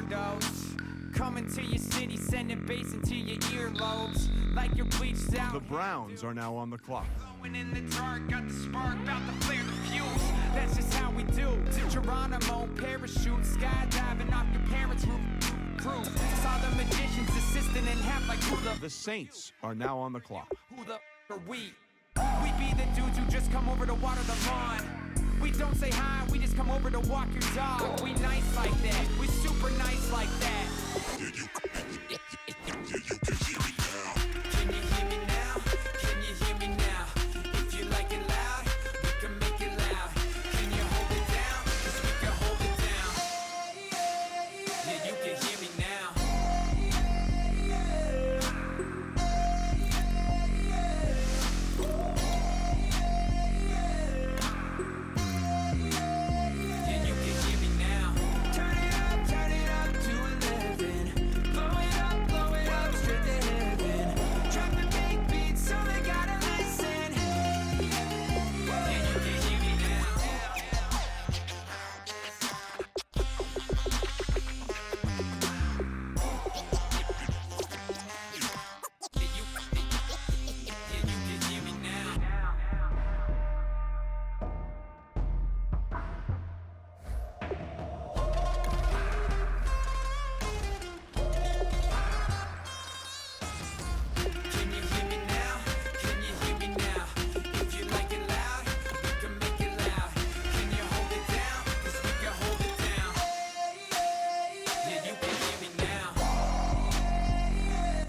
weirdos coming to your city, sending bass into your earlobes like you're bleached out. The Browns are now on the clock. Glowing in the dark, got the spark, about to flare the fuse. That's just how we do. To Geronimo, parachute, skydiving off your parents' roof. Saw the magician's assistant in half like who the... The Saints are now on the clock. Who the are we? We be the dudes who just come over to water the lawn. We don't say hi, we just come over to walk your dog. We nice like that, we super nice like that. Can you hear me now? Can you hear me now? If you like it loud, we can make it loud. Can you hold it down? 'Cause we can hold it down. Yeah, you can hear me now.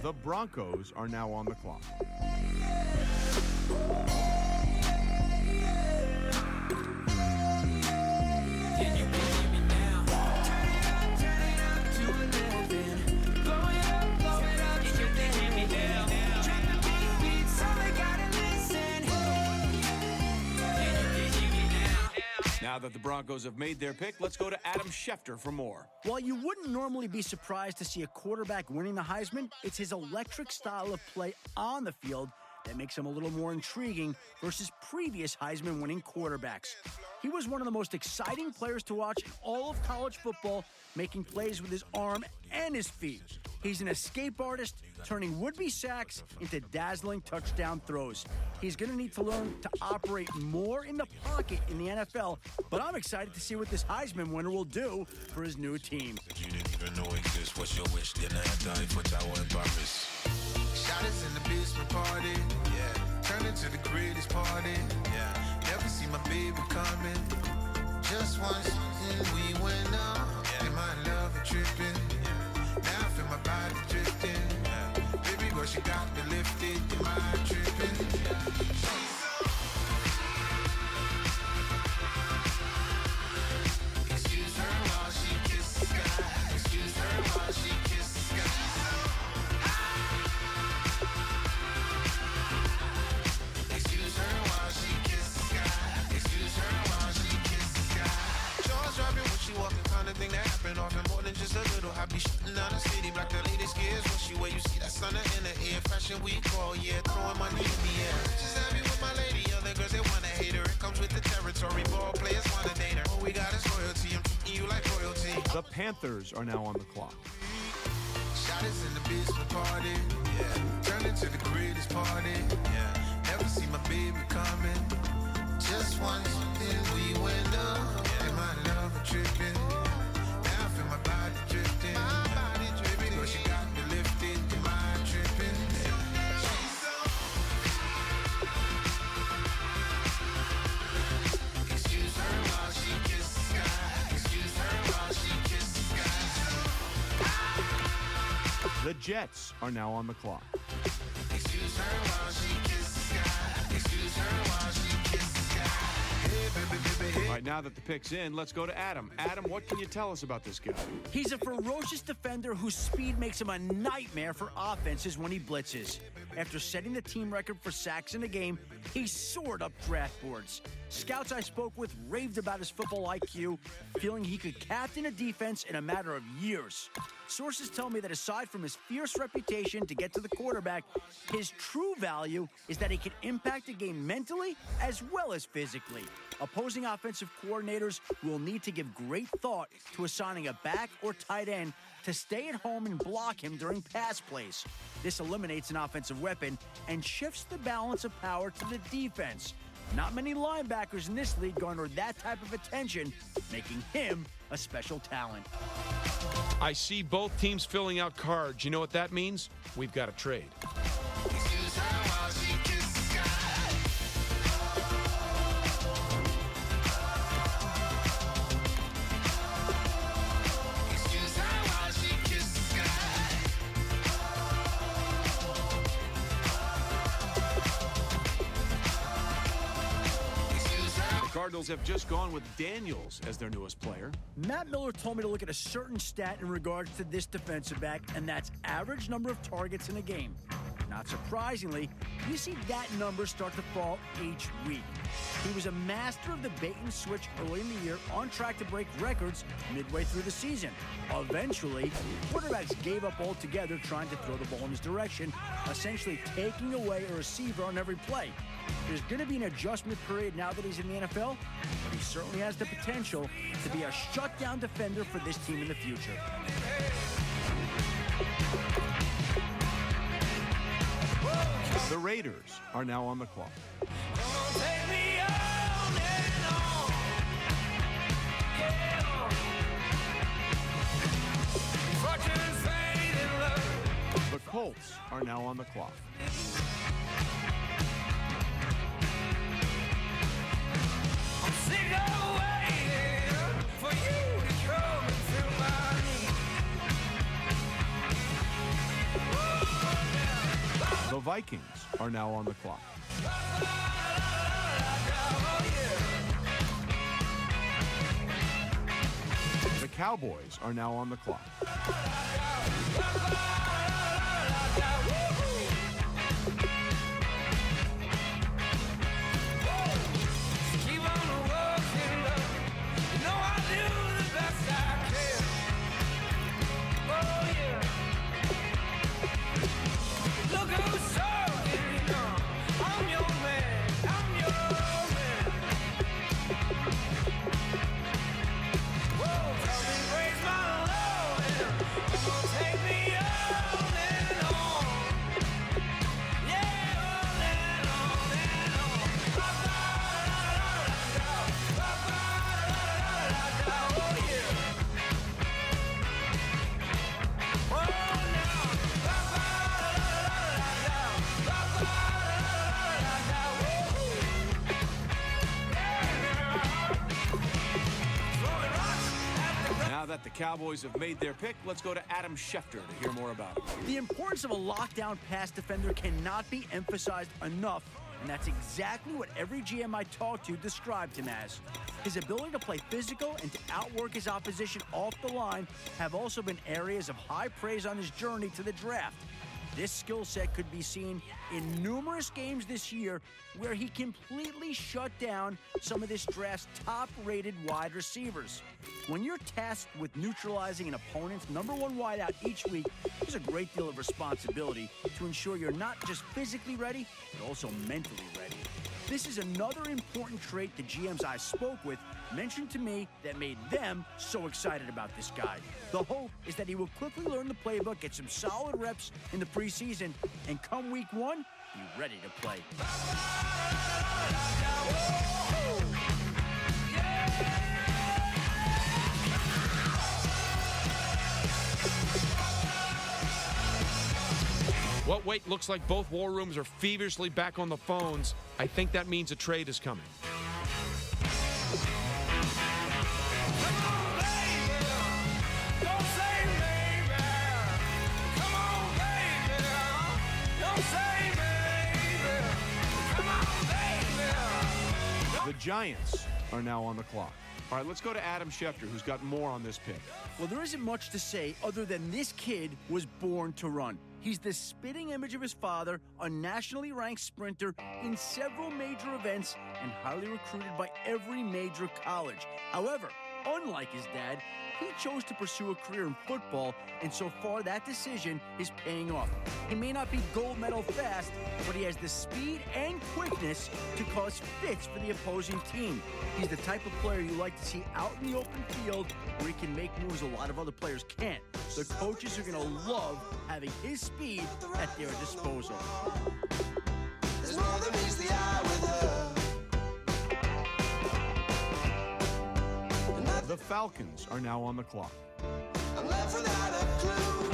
The Broncos are now on the clock. Now that the Broncos have made their pick, let's go to Adam Schefter for more. While you wouldn't normally be surprised to see a quarterback winning the Heisman, it's his electric style of play on the field that makes him a little more intriguing versus previous Heisman-winning quarterbacks. He was one of the most exciting players to watch in all of college football, making plays with his arm and his feet. He's an escape artist, turning would-be sacks into dazzling touchdown throws. He's going to need to learn to operate more in the pocket in the NFL, but I'm excited to see what this Heisman winner will do for his new team. You didn't even know exist. What's your wish? Then I die for Tower and Paris. Shot us in the basement party, yeah. Turn into the greatest party, yeah. Never see my baby coming. Just once, and we went up. Yeah. And my love a tripping. Yeah. Now I feel my body drifting. Yeah. Baby girl, she got me lifted. Am I tripping? Yeah. Excuse her while she kisses the sky. Excuse her while she kisses the sky. Excuse her while she kisses the sky. Excuse her while she kisses the sky. Jaws dropping when she walking, kind of thing that happen often. More than just a little. I be shutting down the city, black the latest gears. When she where you see that sun in the air. Fashion week all year, throwing money in the air. She's happy with my lady, other girls they wanna hate her. It comes with the territory, ball players wanna date her. All we got is loyalty, I'm treating you like royalty. The Panthers are now on the clock. Shot us in the basement party, yeah. Turn into the greatest party, yeah. Never see my baby coming. Just once, then we went up. Yeah. And my love a tripping. Now I feel my body drifting. My body dripping. But she got me lifted. Am I tripping? Excuse her while she kisses the sky. Excuse her while she kisses the sky. The Jets are now on the clock. Excuse her while she kisses the sky. Excuse her while she kisses the sky. Hey, baby, baby, hey. All right, now that the pick's in, let's go to Adam. Adam, what can you tell us about this guy? He's a ferocious defender whose speed makes him a nightmare for offenses when he blitzes. After setting the team record for sacks in a game, he soared up draft boards. Scouts I spoke with raved about his football IQ, feeling he could captain a defense in a matter of years. Sources tell me that aside from his fierce reputation to get to the quarterback, his true value is that he can impact a game mentally as well as physically. opposing offensive coordinators will need to give great thought to assigning a back or tight end to stay at home and block him during pass plays. This eliminates an offensive weapon and shifts the balance of power to the defense. Not many linebackers in this league garner that type of attention, making him a special talent. I see both teams filling out cards. You know what that means? We've got a trade. Excuse her while she kisses the sky. Excuse her while she kisses the sky. Excuse her. The Cardinals have just gone with Daniels as their newest player. Matt Miller told me to look at a certain stat in regards to this defensive back, and that's average number of targets in a game. Not surprisingly, you see that number start to fall each week. He was a master of the bait and switch early in the year, on track to break records midway through the season. Eventually, quarterbacks gave up altogether trying to throw the ball in his direction, essentially taking away a receiver on every play. There's going to be an adjustment period now that he's in the NFL, but he certainly has the potential to be a shutdown defender for this team in the future. The Raiders are now on the clock. Take me on and on. Yeah. Fortune's fading low. The Colts are now on the clock. I'm sick of waiting for you to come into my need. The Vikings are now on the clock. The Cowboys are now on the clock. Keep on working, love. You know I do the best I can. Oh yeah. Look who's talking, you know. I'm your man. I'm your man. Whoa, tell me raise my love. Come on, take me on and on. Yeah, on and on and on. Now that the Cowboys have made their pick, let's go to Adam Schefter to hear more about it. The importance of a lockdown pass defender cannot be emphasized enough, and that's exactly what every GM I talked to described him as. His ability to play physical and to outwork his opposition off the line have also been areas of high praise on his journey to the draft. This skill set could be seen in numerous games this year where he completely shut down some of this draft's top-rated wide receivers. When you're tasked with neutralizing an opponent's number one wideout each week, there's a great deal of responsibility to ensure you're not just physically ready, but also mentally ready. This is another important trait the GMs I spoke with mentioned to me that made them so excited about this guy. The hope is that he will quickly learn the playbook, get some solid reps in the preseason, and come week one, be ready to play. What wait, looks like both war rooms are feverishly back on the phones. I think that means a trade is coming. The Giants are now on the clock. All right, let's go to Adam Schefter, who's got more on this pick. Well, there isn't much to say other than this kid was born to run. He's the spitting image of his father, a nationally ranked sprinter in several major events and highly recruited by every major college. However, unlike his dad, he chose to pursue a career in football, and so far that decision is paying off. He may not be gold medal fast, but he has the speed and quickness to cause fits for the opposing team. He's the type of player you like to see out in the open field where he can make moves a lot of other players can't. The coaches are going to love having his speed at their disposal. There's more than meets the eye with her. The Falcons are now on the clock. I'm left without a clue.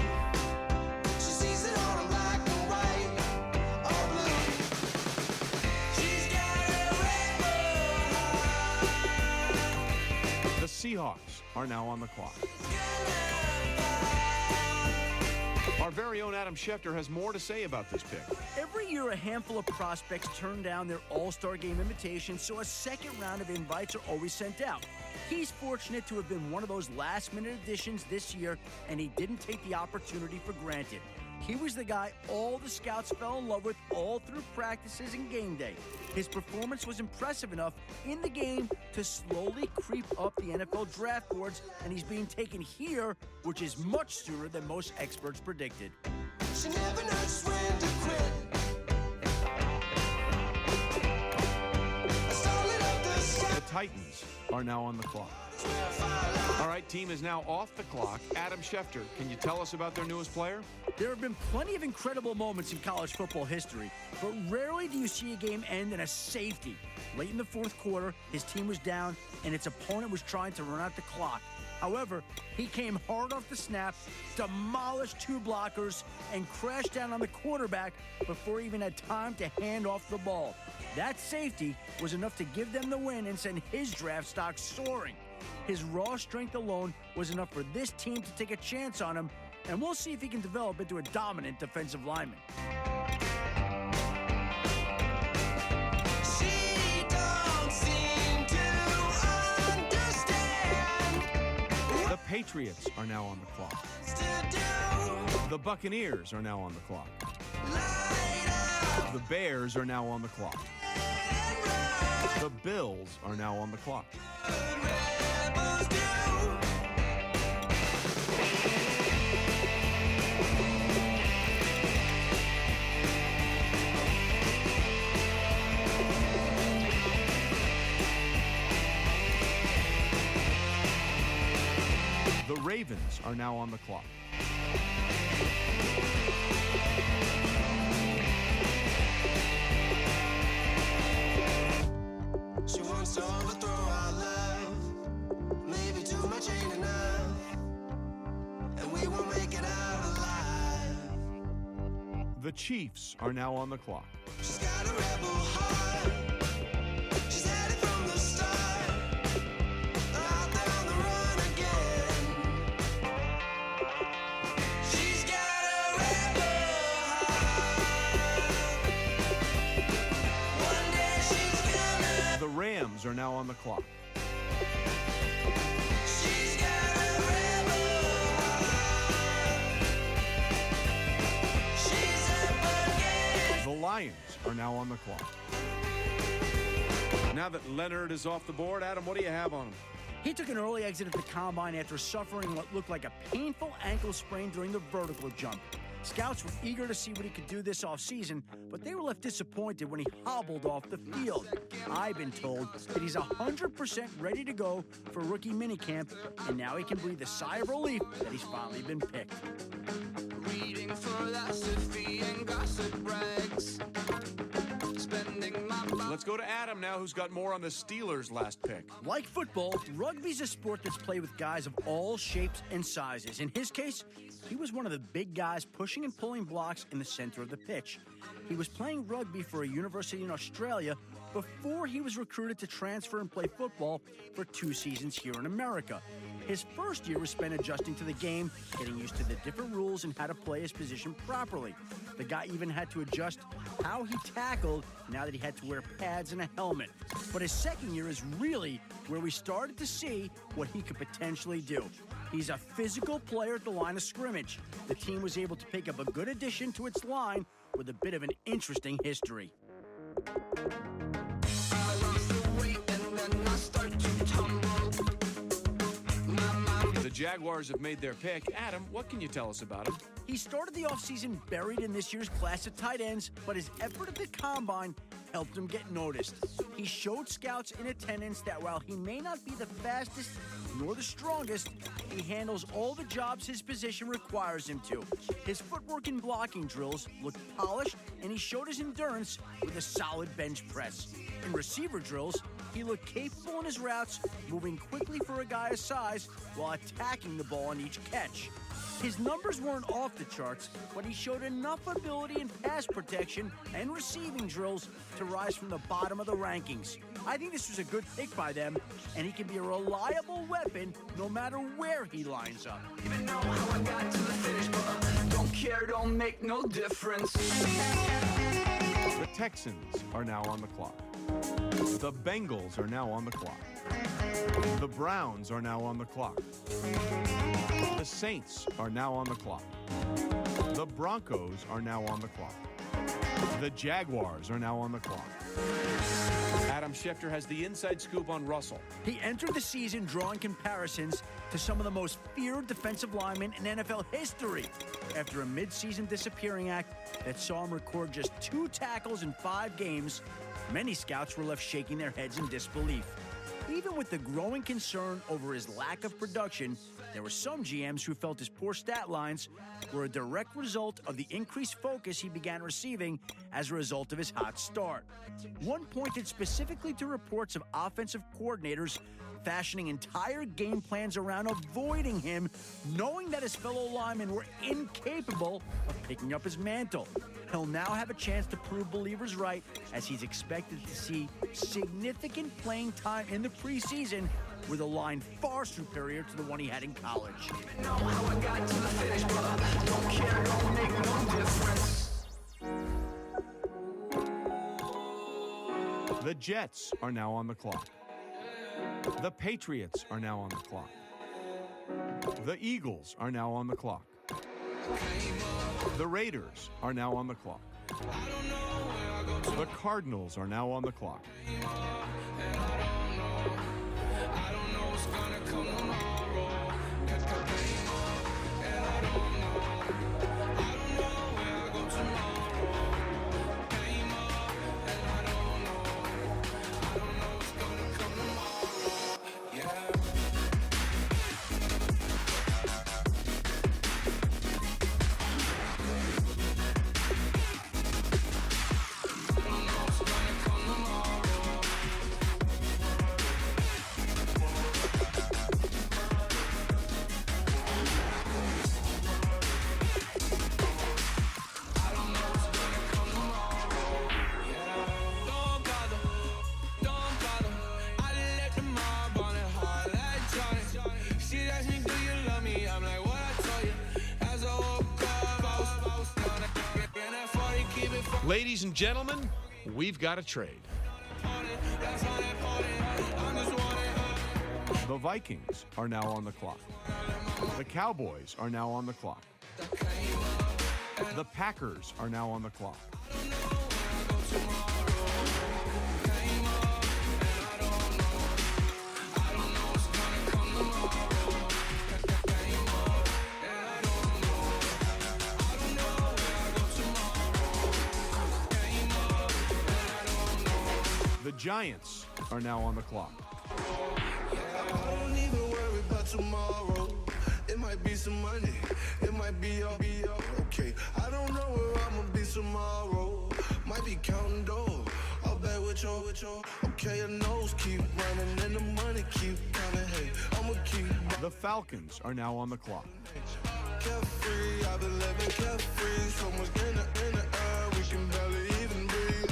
She sees it all in black and white or blue. She's got a rebel. The Seahawks are now on the clock. Our very own Adam Schefter has more to say about this pick. Every year, a handful of prospects turn down their All-Star Game invitations, so a second round of invites are always sent out. He's fortunate to have been one of those last-minute additions this year, and he didn't take the opportunity for granted. He was the guy all the scouts fell in love with all through practices and game day. His performance was impressive enough in the game to slowly creep up the NFL draft boards, and he's being taken here, which is much sooner than most experts predicted. She never knows when to quit. I started up the sky. The Titans are now on the clock. All right, team is now off the clock. Adam Schefter, can you tell us about their newest player? There have been plenty of incredible moments in college football history, but rarely do you see a game end in a safety. Late in the fourth quarter, his team was down, and its opponent was trying to run out the clock. However, he came hard off the snap, demolished two blockers, and crashed down on the quarterback before he even had time to hand off the ball. That safety was enough to give them the win and send his draft stock soaring. His raw strength alone was enough for this team to take a chance on him, and we'll see if he can develop into a dominant defensive lineman. She don't seem to understand The Patriots are now on the clock. what to do. The Buccaneers are now on the clock. Light up The Bears are now on the clock. and run. The Bills are now on the clock. Rebels do. The Ravens are now on the clock. She wants to overthrow our love. Maybe too much ain't enough, and we won't make it out alive. The Chiefs are now on the clock. She's got a rebel heart. She's had it from the start. Out there on the run again. She's got a rebel heart. One day she's gonna. The Rams are now on the clock. She's got a rebel heart. She's up again. The Lions are now on the clock. Now that Leonard is off the board, Adam, what do you have on him? He took an early exit at the combine after suffering what looked like a painful ankle sprain during the vertical jump. Scouts were eager to see what he could do this offseason, but they were left disappointed when he hobbled off the field. I've been told that he's 100% ready to go for rookie minicamp, and now he can breathe a sigh of relief that he's finally been picked. Reading philosophy and gossip rags. Spending my Let's go to Adam now, who's got more on the Steelers' last pick. Like football, rugby's a sport that's played with guys of all shapes and sizes. In his case, he was one of the big guys pushing and pulling blocks in the center of the pitch. He was playing rugby for a university in Australia before he was recruited to transfer and play football for 2 seasons here in America. His first year was spent adjusting to the game, getting used to the different rules and how to play his position properly. The guy even had to adjust how he tackled now that he had to wear pads and a helmet. But his second year is really where we started to see what he could potentially do. He's a physical player at the line of scrimmage. The team was able to pick up a good addition to its line with a bit of an interesting history. I lost the weight and then I start to tumble. Jaguars have made their pick. Adam, what can you tell us about him? He started the offseason buried in this year's class of tight ends, but his effort at the combine helped him get noticed. He showed scouts in attendance that while he may not be the fastest nor the strongest, he handles all the jobs his position requires him to. His footwork and blocking drills looked polished, and he showed his endurance with a solid bench press. In receiver drills, he looked capable in his routes, moving quickly for a guy his size while attacking the ball on each catch. His numbers weren't off the charts, but he showed enough ability in pass protection and receiving drills to rise from the bottom of the rankings. I think this was a good pick by them, and he can be a reliable weapon no matter where he lines up. Even know how I got to the finish, but don't care, don't make no difference. The Texans are now on the clock. The Bengals are now on the clock. The Browns are now on the clock. The Saints are now on the clock. The Broncos are now on the clock. The Jaguars are now on the clock. Adam Schefter has the inside scoop on Russell. He entered the season drawing comparisons to some of the most feared defensive linemen in NFL history after a midseason disappearing act that saw him record just 2 tackles in 5 games. Many scouts were left shaking their heads in disbelief. Even with the growing concern over his lack of production, there were some GMs who felt his poor stat lines were a direct result of the increased focus he began receiving as a result of his hot start. One pointed specifically to reports of offensive coordinators fashioning entire game plans around avoiding him, knowing that his fellow linemen were incapable of picking up his mantle. He'll now have a chance to prove believers right, as he's expected to see significant playing time in the preseason with a line far superior to the one he had in college. Even know how I got to the finish, but don't care, don't make no difference. The Jets are now on the clock. The Patriots are now on the clock. The Eagles are now on the clock. The Raiders are now on the clock. The Cardinals are now on the clock. Ladies and gentlemen, we've got a trade. The Vikings are now on the clock. The Cowboys are now on the clock. The Packers are now on the clock. The Giants are now on the clock. I don't even worry about tomorrow. It might be some money, it might be all okay. I don't know where I'ma be tomorrow. Might be counting dough. I'll bet with your okay. Your nose keep running and the money keep coming. Hey, I'ma keep The Falcons are now on the clock. carefree. I've been living carefree. So much in the air, we can barely even breathe.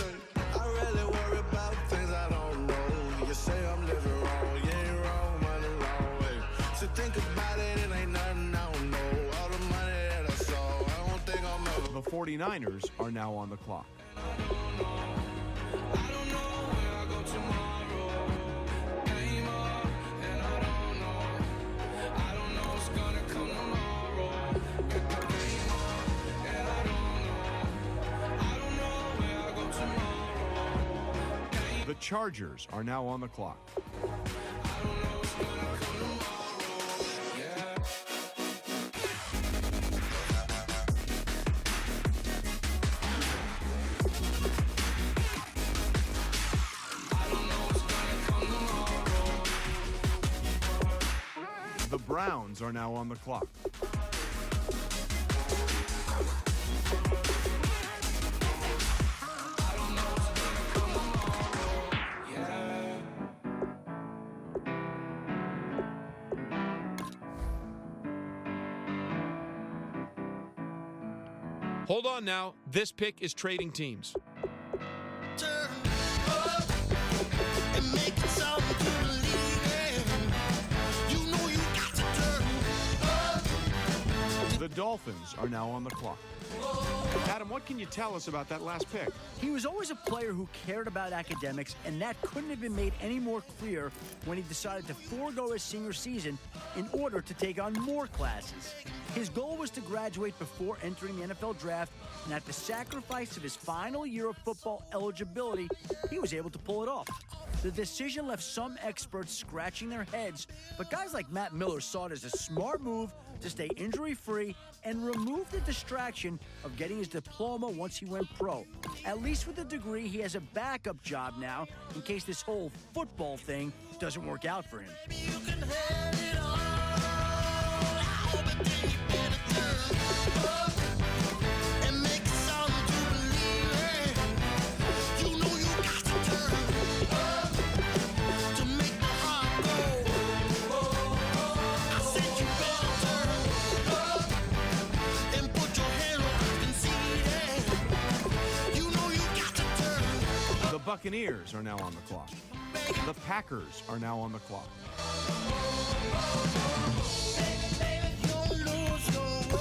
I really worry about things I don't know. You say I'm living wrong, you ain't wrong, man, a long way. So think about it, it ain't nothing I don't know. All the money that I saw, I don't think I'm ever. The 49ers are now on the clock. The Chargers are now on the clock. The Browns are now on the clock. Hold on now. This pick is trading teams. Turn up and make it sound to believe in. You know you got to turn up. The Dolphins are now on the clock. Adam, what can you tell us about that last pick? He was always a player who cared about academics, and that couldn't have been made any more clear when he decided to forego his senior season in order to take on more classes. His goal was to graduate before entering the NFL draft, and at the sacrifice of his final year of football eligibility, he was able to pull it off. The decision left some experts scratching their heads, but guys like Matt Miller saw it as a smart move to stay injury-free and remove the distraction of getting his diploma once he went pro. At least with a degree, he has a backup job now in case this whole football thing doesn't work out for him. You can have it all. Oh, but then you better turn up and make it sound to believe in. You know you got to turn up to make the heart go. I said you better turn up and put your hand up and see it. You know you got to turn. The Buccaneers are now on the clock. The Packers are now on the clock.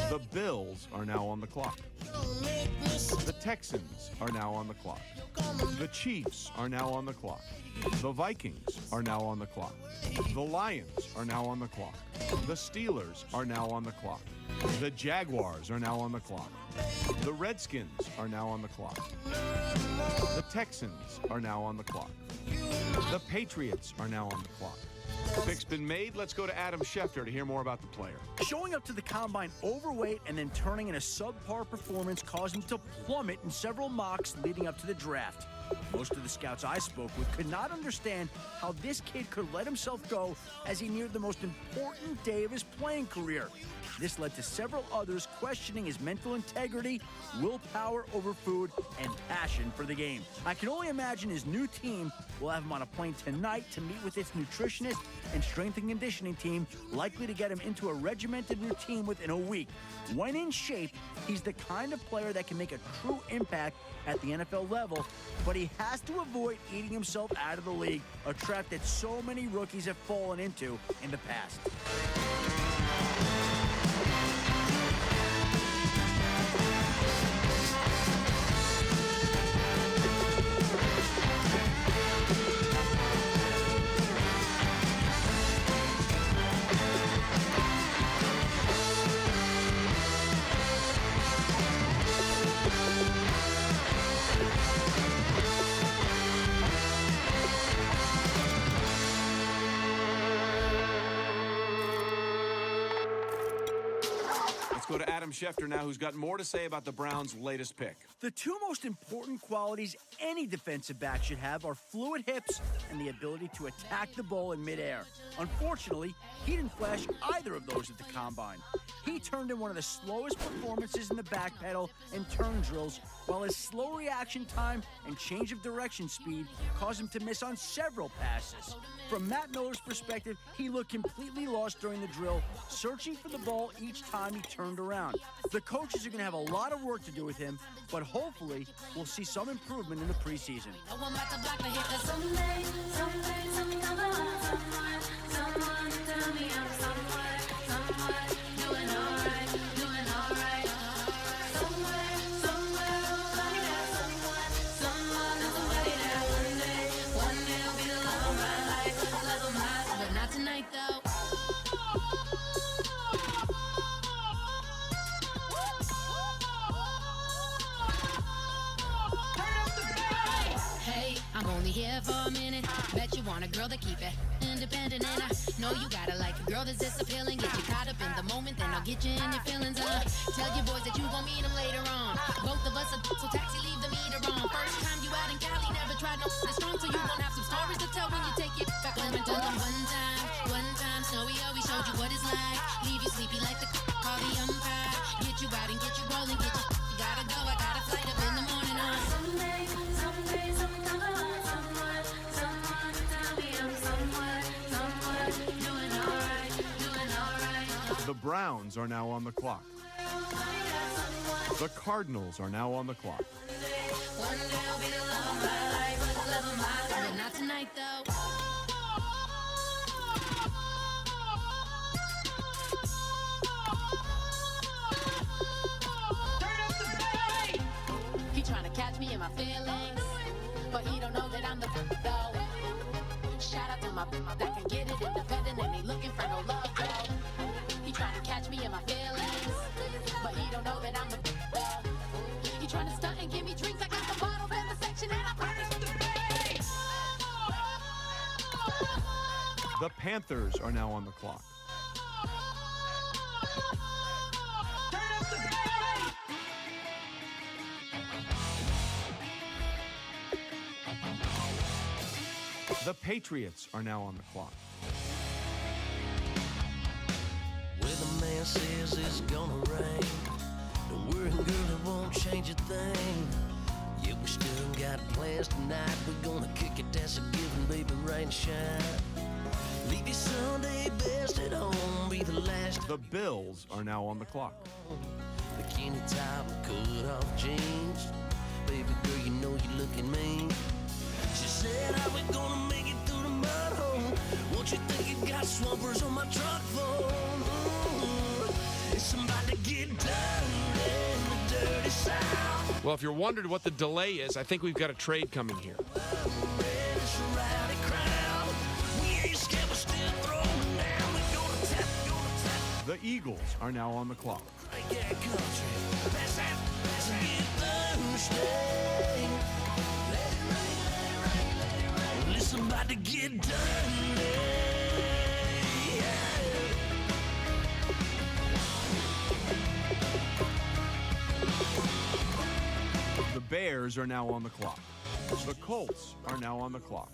The Bills are now on the clock. The Texans are now on the clock. The Chiefs are now on the clock. The Vikings are now on the clock. The Lions are now on the clock. The Steelers are now on the clock. The Jaguars are now on the clock. The Redskins are now on the clock. The Texans are now on the clock. The Patriots are now on the clock. Pick's been made. Let's go to Adam Schefter to hear more about the player. Showing up to the combine overweight and then turning in a subpar performance caused him to plummet in several mocks leading up to the draft. Most of the scouts I spoke with could not understand how this kid could let himself go as he neared the most important day of his playing career. This led to several others questioning his mental integrity, willpower over food, and passion for the game. I can only imagine his new team will have him on a plane tonight to meet with its nutritionist and strength and conditioning team, likely to get him into a regimented routine within a week. When in shape, he's the kind of player that can make a true impact at the NFL level, but he has to avoid eating himself out of the league, a trap that so many rookies have fallen into in the past. Let's go to Adam Schefter now, who's got more to say about the Browns' latest pick. The two most important qualities any defensive back should have are fluid hips and the ability to attack the ball in midair. Unfortunately, he didn't flash either of those at the combine. He turned in one of the slowest performances in the back pedal and turn drills, while his slow reaction time and change of direction speed caused him to miss on several passes. From Matt Miller's perspective, he looked completely lost during the drill, searching for the ball each time he turned around. The coaches are going to have a lot of work to do with him, but hopefully we'll see some improvement in the preseason. Someday, something come along, someone tell me I'm somewhere, doing alright. Somewhere, nobody there, someone, somebody there. One day will be the love of my life, but not tonight though. Hey, I'm only here for a minute. Bet you want a girl to keep it independent, and I know you gotta like a girl that's this appealing. Get you caught up in the moment, then I'll get you in your feelings. Tell your boys that you gon' meet them later on. Both of us are so taxi, leave the meter on. First time you out in Cali, never tried no this strong, so you gon' have some stories to tell when you take it back home and tell them one time, Snowy always showed you what it's like. Leave you sleepy like the call the umpire. Get you out and get you rolling, get you. Gotta go, I got a flight up in the morning. Someday, someone tell me I'm someone doing alright. The Browns are now on the clock. The Cardinals are now on the clock. One day I'll be the love of my life, love of my life. But not tonight though. He tryna catch me in my feelings, but he don't know that I'm the though. Shout out to my that can get it independent and ain't looking for no love though. He tryna catch me in my feelings, but he don't know that I'm the though. He tryna stunt and give me drinks. I got the bottles in the section and I promise to pay. The Panthers are now on the clock. The Patriots are now on the clock. Weatherman says it's gonna rain. Don't worry, girl, it won't change a thing. Yeah, we still got plans tonight. We're gonna kick it, that's a given, baby, rain and shine. Leave your Sunday best at home, be the last. The Bills are now on the clock. Bikini top and cut off jeans. Baby girl, you know you looking mean. She said, how we gonna make it through the mud hole? Won't you think you got swampers on my truck phone? It's somebody to get down in the dirty south. Well, if you're wondering what the delay is, I think we've got a trade coming here. It's a rowdy crowd. We ain't scared, we're still throwing down. We gonna tap. The Eagles are now on the clock. Break that country. Pass that, get Thursday. Let it rain. Listen, about to get done. The Bears are now on the clock. The Colts are now on the clock.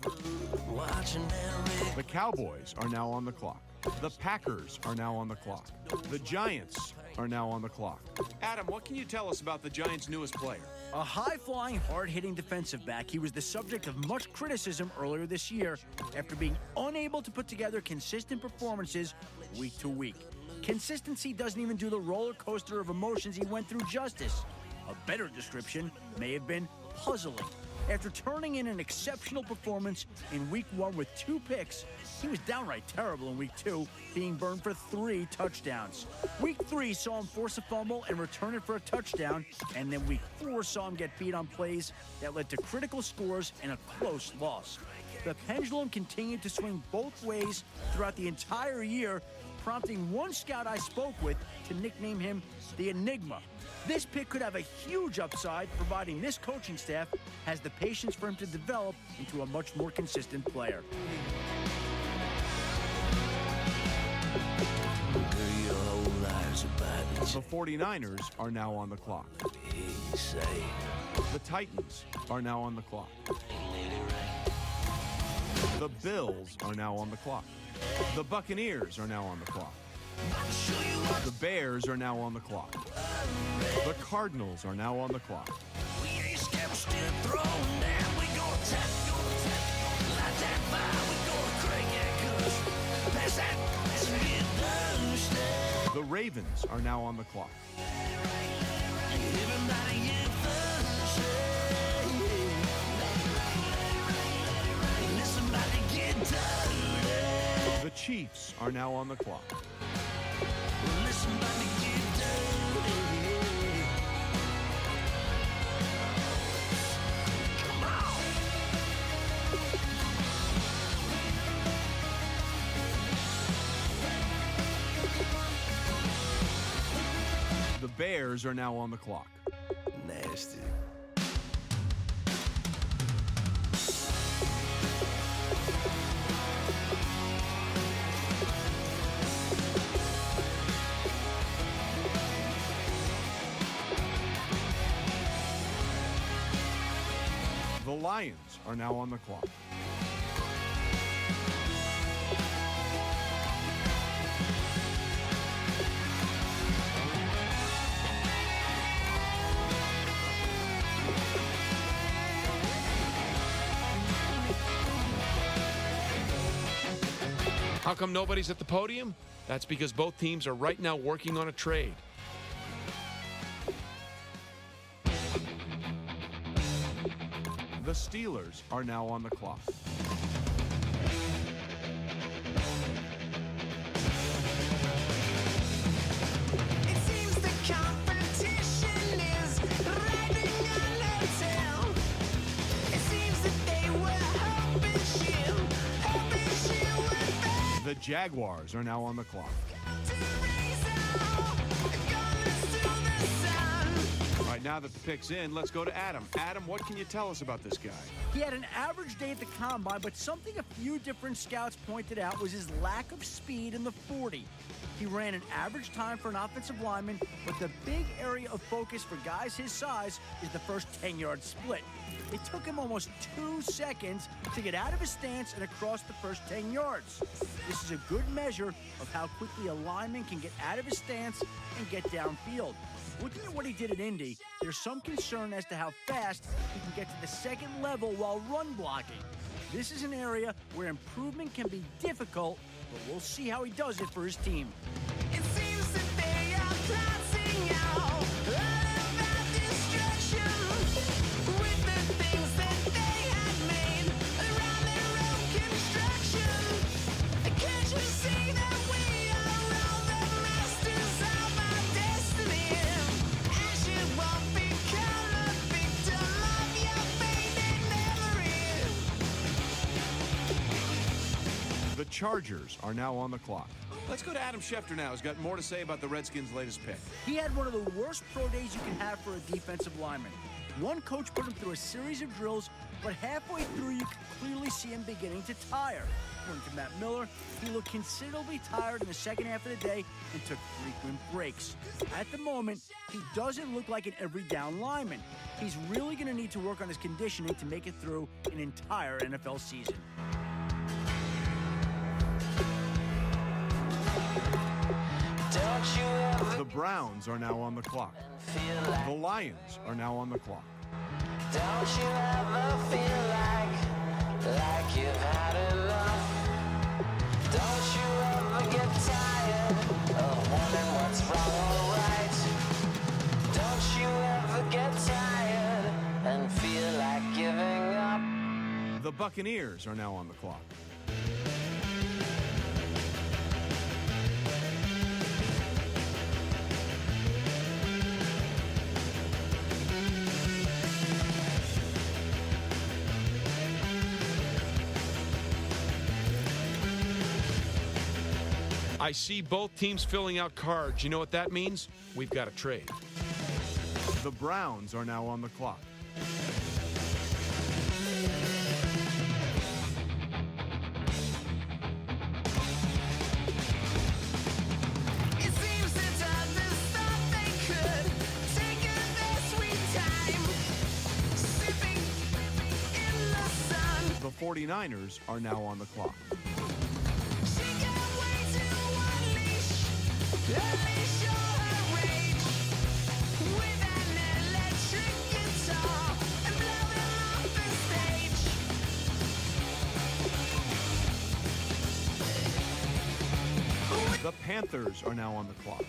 Watching that The Cowboys are now on the clock. The Packers are now on the clock. The Giants are now on the clock. Adam, what can you tell us about the Giants' newest player? A high-flying, hard-hitting defensive back, he was the subject of much criticism earlier this year after being unable to put together consistent performances week to week. Consistency doesn't even do the roller coaster of emotions he went through justice. A better description may have been puzzling. After turning in an exceptional performance in week 1 with 2 picks, he was downright terrible in week 2, being burned for 3 touchdowns. Week 3 saw him force a fumble and return it for a touchdown, and then week 4 saw him get beat on plays that led to critical scores and a close loss. The pendulum continued to swing both ways throughout the entire year, prompting one scout I spoke with to nickname him the Enigma. This pick could have a huge upside, providing this coaching staff has the patience for him to develop into a much more consistent player. girl, your whole life's about The 49ers are now on the clock. to say. The Titans are now on the clock. The Bills are now on the clock. The Buccaneers are now on the clock. The Bears are now on the clock. The Cardinals are now on the clock. We ain't scared, we're still throwing down. We gonna tap. Light that fire, we gonna crank that country. Pass that, get Thursday. The Ravens are now on the clock. Everybody get Thursday. Listen, about to get dirty. The Chiefs are now on the clock. Listen, about to get dirty. Come on. The Bears are now on the clock. Nasty. The Lions are now on the clock. How come nobody's at the podium? That's because both teams are right now working on a trade. The Steelers are now on the clock. It seems the competition is riding on their tail. It seems that they were hoping she would The Jaguars are now on the clock. to raise all guns to the sun. All right, now that the pick's in, let's go to Adam. Adam, what can you tell us about this guy? He had an average day at the combine, but something a few different scouts pointed out was his lack of speed in the 40. He ran an average time for an offensive lineman, but the big area of focus for guys his size is the first 10-yard split. It took him almost 2 seconds to get out of his stance and across the first 10 yards. This is a good measure of how quickly a lineman can get out of his stance and get downfield. Looking at what he did at Indy, there's some concern as to how fast he can get to the second level while run blocking. This is an area where improvement can be difficult, but we'll see how he does it for his team. It seems that they are plotting out all about destruction with the things that they had made around their own construction. Can't you see that we are all the masters of our destiny? And you won't become a victim of your fading memory. The Chargers are now on the clock. Let's go to Adam Schefter now. He's got more to say about the Redskins' latest pick. He had one of the worst pro days you can have for a defensive lineman. One coach put him through a series of drills, but halfway through you could clearly see him beginning to tire. According to Matt Miller, he looked considerably tired in the second half of the day and took frequent breaks. At the moment, he doesn't look like an every down lineman. He's really going to need to work on his conditioning to make it through an entire NFL season. Don't you ever The Browns are now on the clock. feel like, The Lions are now on the clock. don't you ever feel like you've had enough? Don't you ever get tired of wondering what's wrong or right? Don't you ever get tired and feel like giving up? The Buccaneers are now on the clock. I see both teams filling out cards. You know what that means? We've got a trade. The Browns are now on the clock. It seems that others thought they could take their sweet time, sipping in the sun. The 49ers are now on the clock. She can't wait to unleash all her rage with an electric guitar and blow him off the stage. The Panthers are now on the clock.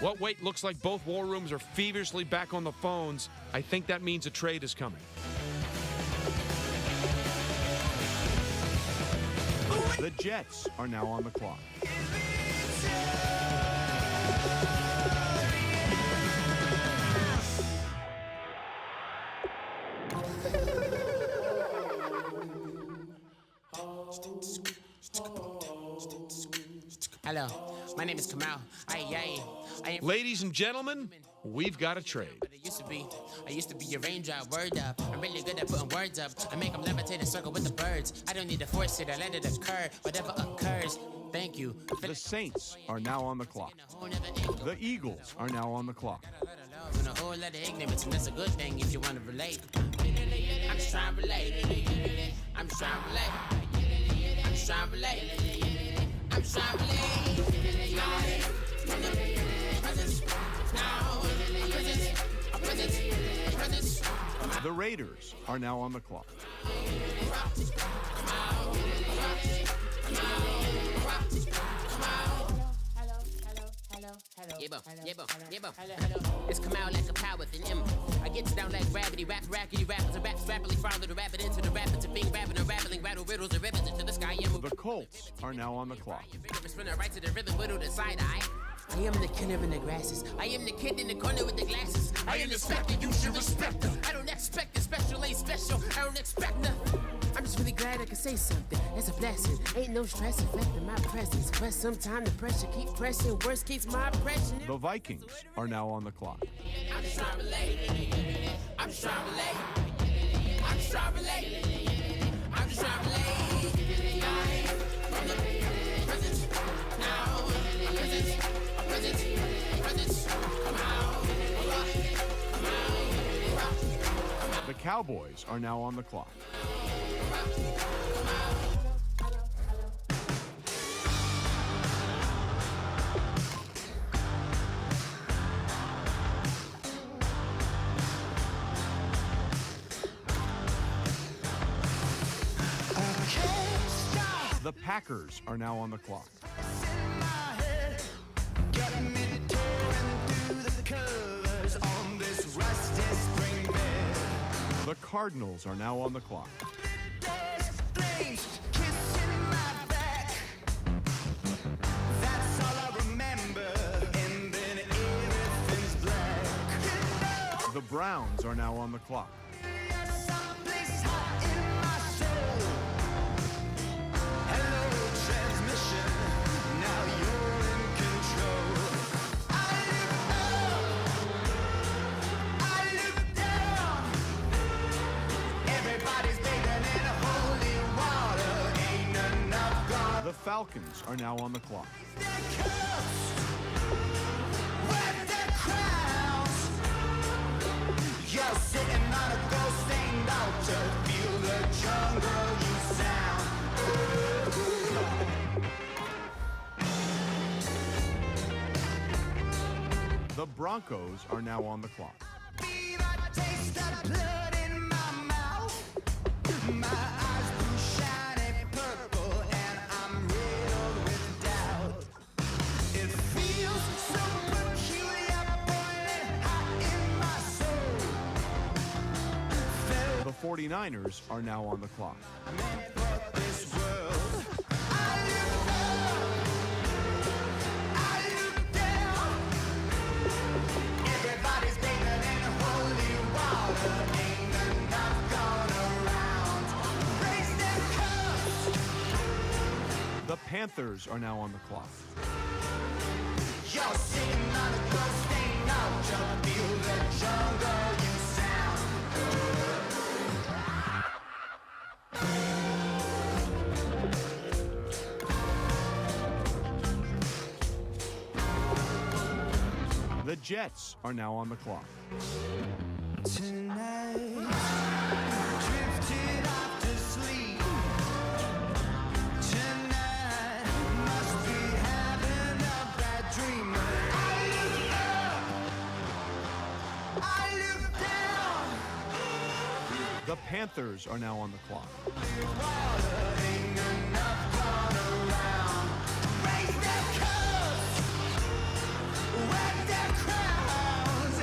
Well, wait, looks like both war rooms are feverishly back on the phones. I think that means a trade is coming. The Jets are now on the clock. Hello, my name is Kamal. I am Ladies and gentlemen, we've got a trade. what I used to be your raindrop, word up. I'm really good at putting words up. I make them levitate and circle with the birds. I don't need to force it, I let it occur. Whatever occurs, thank you. The Saints are now on the clock. The Eagles are now on the clock. And a whole lot of ignorance, and that's a good thing if you want to relate. I'm just trying to relate. I'm just trying to relate. trying to relate. I'm trying to relate. The Raiders are now on the clock. It's come out like a power within him. I get you down like gravity, rap, rackety rappers, and raps rapidly follow the rabbit into the rapids of being rapping and rattling, rattle riddles and ribbons into the sky. The Colts are now on the clock. Spinning right to the rhythm, whittle the side eye. I am the killer in the grasses. I am the kid in the corner with the glasses. I am the specter, you should respect her. I don't expect the special, ain't special. I don't expect nothing. I'm just really glad I can say something. That's a blessing. Ain't no stress affecting my presence. But sometimes the pressure keeps pressing. Worst keeps my impression. The Vikings are now on the clock. I'm just trying to relate. I'm just trying to relate. I'm just trying to relate. I'm just trying to relate. From the present, now, present, come out. The Cowboys are now on the clock. The Packers are now on the clock. The Cardinals are now on the clock. The Browns are now on the clock. The Falcons are now on the clock. You're sitting on a ghost ain't out to feel the jungle you sound. The Broncos are now on the clock. Taste the blood in my mouth. My eyes blue shiny purple and I'm riddled with doubt. It feels so peculiar, boiling hot in my soul. The 49ers are now on the clock. This world, I look up, I look down. Everybody's bathing in holy water. Ain't enough gone around. Raise their cups. The Panthers are now on the clock. You're sitting on a ghost ain't out to feel the jungle you sound. The Jets are now on the clock. Tonight, drifted off to sleep. Tonight, must be having a bad dream. I look down. The Panthers are now on the clock. Ain't enough gone around. Raise their cups, wag their crowns.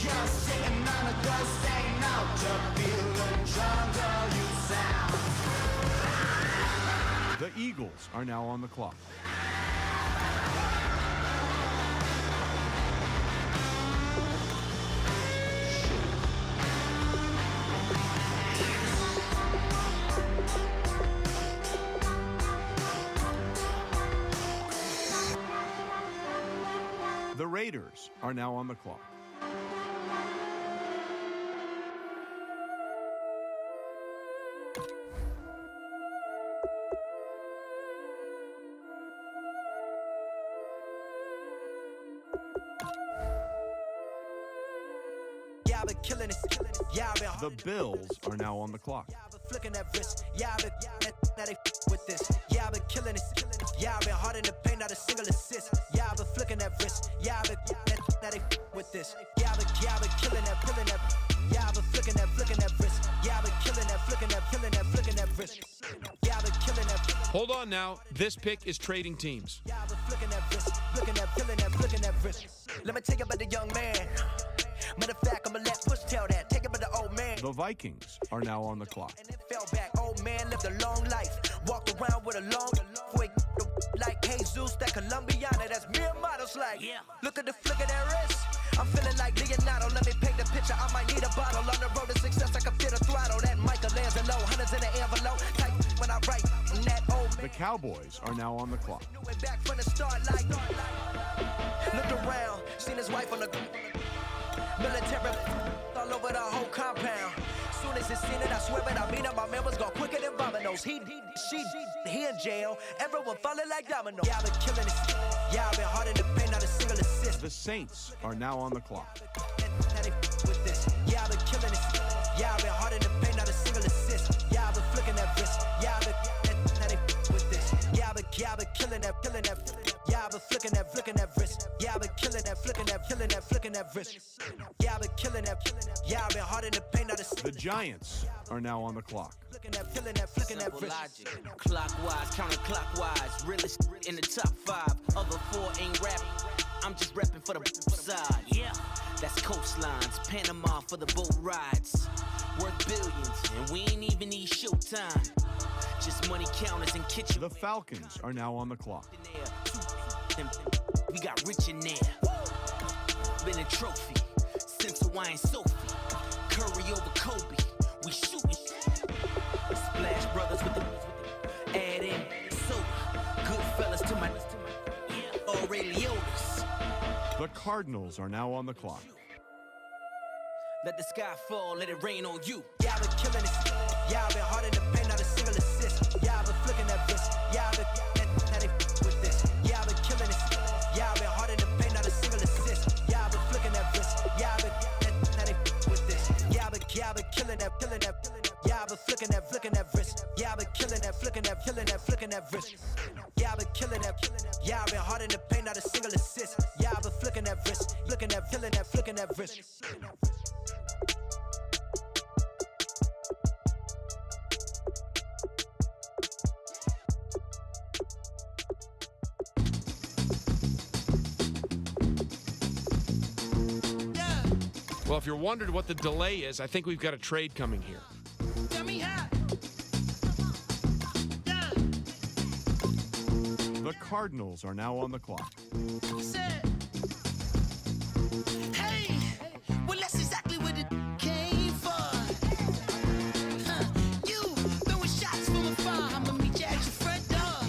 You're sitting on a ghost ain't out to feel the jungle you sound. The Eagles are now on the clock. The Raiders are now on the clock. Yeah, I've been killing it. Yeah, I've been The Bills are now on the clock. flicking that wrist. Yeah, I've been that they Hold on now. This pick is trading teams. Yeah, I was flicking that wrist, looking at, feeling that, flicking that wrist. Let me tell you about the young man. Matter of fact, I'ma let Push tell that. Take it about the old man. The Vikings are now on the clock. And it fell back. Old man lived a long life. Walked around with a long wig like Jesus, that Colombiana. That's mere models like. Yeah. Look at the flick of that wrist. I'm feeling like Leonardo. Let me paint the picture. I might need a bottle. On the road to success, I can fit a throttle. That Michelangelo, hundreds in the envelope. Type when I write. I'm that old man. The Cowboys are now on the clock. Knew it back from the start like. Looked around, seen his wife on the military all over the whole compound. Soon as he seen it, I swear it, I mean it. My man was gone quicker than dominoes. He in jail. Everyone falling like dominoes. Yeah, I've been killing it. Yeah, I've been hard in the paint, not a single assist. The Saints are now on the clock. Now they with this. Yeah, I've been killing it. Yeah, I've been hard in the paint, not a single assist. Yeah, I've been flicking that wrist. Yeah, I've been now they with this. Yeah, I've been killing that, killing that. Yeah, I've been flicking that wrist. Yeah, I've been killing that, flicking that wrist. Yeah, I've been killing that. Yeah, I've been hard in the paint, not a single. The Giants are now on the clock. Flicking that wrist. Logic. Clockwise, counterclockwise. Realest in the top 5. Other 4 ain't rapping. I'm just repping for the side. Yeah, that's coastlines. Panama for the boat rides. Worth billions, and we ain't even need showtime. Just money counters and kitchen. The Falcons are now on the clock. We got rich in there. Been a trophy since Hawaiian Sophie. Curry over Kobe. We shooting. Splash Brothers with the add in soda. Goodfellas to my Aureliotis. The Cardinals are now on the clock. Let the sky fall, let it rain on you. Yeah, I've been killing it. Yeah, I've been hard in the paint, not a single assist. Yeah, I've been flicking that wrist. Yeah, I've been now they with this. Yeah, I've been killing it. Yeah, I've been hard in the paint, not a single assist. Yeah, I've been flicking that wrist. Yeah, I've been now they with this. Yeah, I've been killing that, killing that. Yeah, I've been flicking that wrist. Yeah, I've been killing that, flicking that wrist. Yeah, I've been killing that. Yeah, I've been hard in the paint, not a single assist. Yeah, I've been flicking that wrist, flicking that wrist. Well, if you're wondering what the delay is, I think we've got a trade coming here. Tell me how. The Cardinals are now on the clock. Hey, well, that's exactly what it came for. You throwing shots from afar. I'ma meet you at your front door.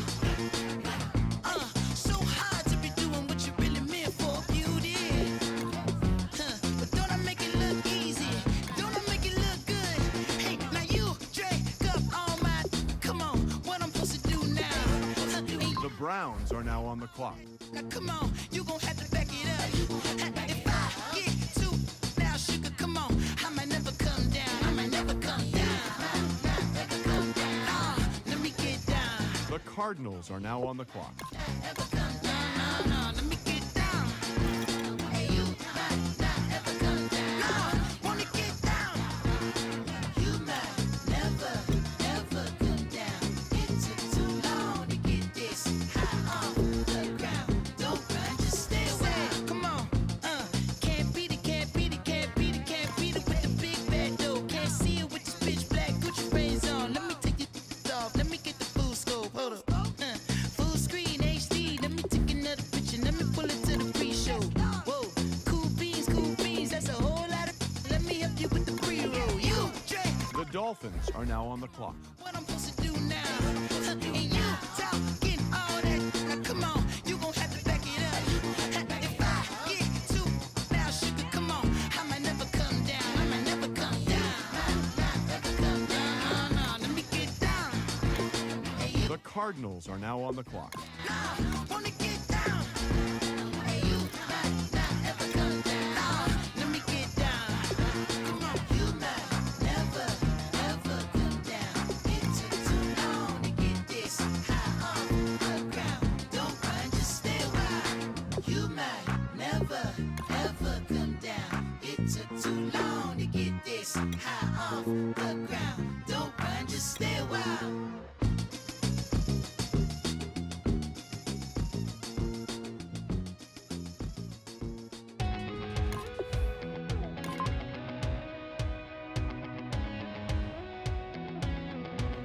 So hard to be doing what you really meant for, beauty. But don't I make it look easy? Don't I make it look good? Hey, now you drink up all my. Come on, what I'm supposed to do now? The Browns are now on the clock. Now come on, you gon' have to back it up. If I get too now, sugar, come on, I might never come down. I might never come down. Let me get down. The Cardinals are now on the clock. Never come down. No, let me get down. Hey, you might never come down. Wanna get down. You might never come down. It took too long to get this high off the ground. Don't run, just stay away. Come on, can't beat it, can't beat it, can't beat it, can't beat it with the big bad dough. Can't see it with this pitch black Gucci rays on. Let me take it off. Let me get the full scope. Hold up. Full screen HD. Let me take another picture. Let me pull it to the pre-show. Whoa, cool beans. That's a whole lot of. Let me help you with the pre-roll. You, Dre. The Dolphins are now on the clock. What I'm supposed to do now? And you talking all that? Now come on, you gon' have to back it up. If I get too now, sugar, come on, I might never come down. I might never come down. No, let me get down. Hey, you The Cardinals are now on the clock. wanna get down?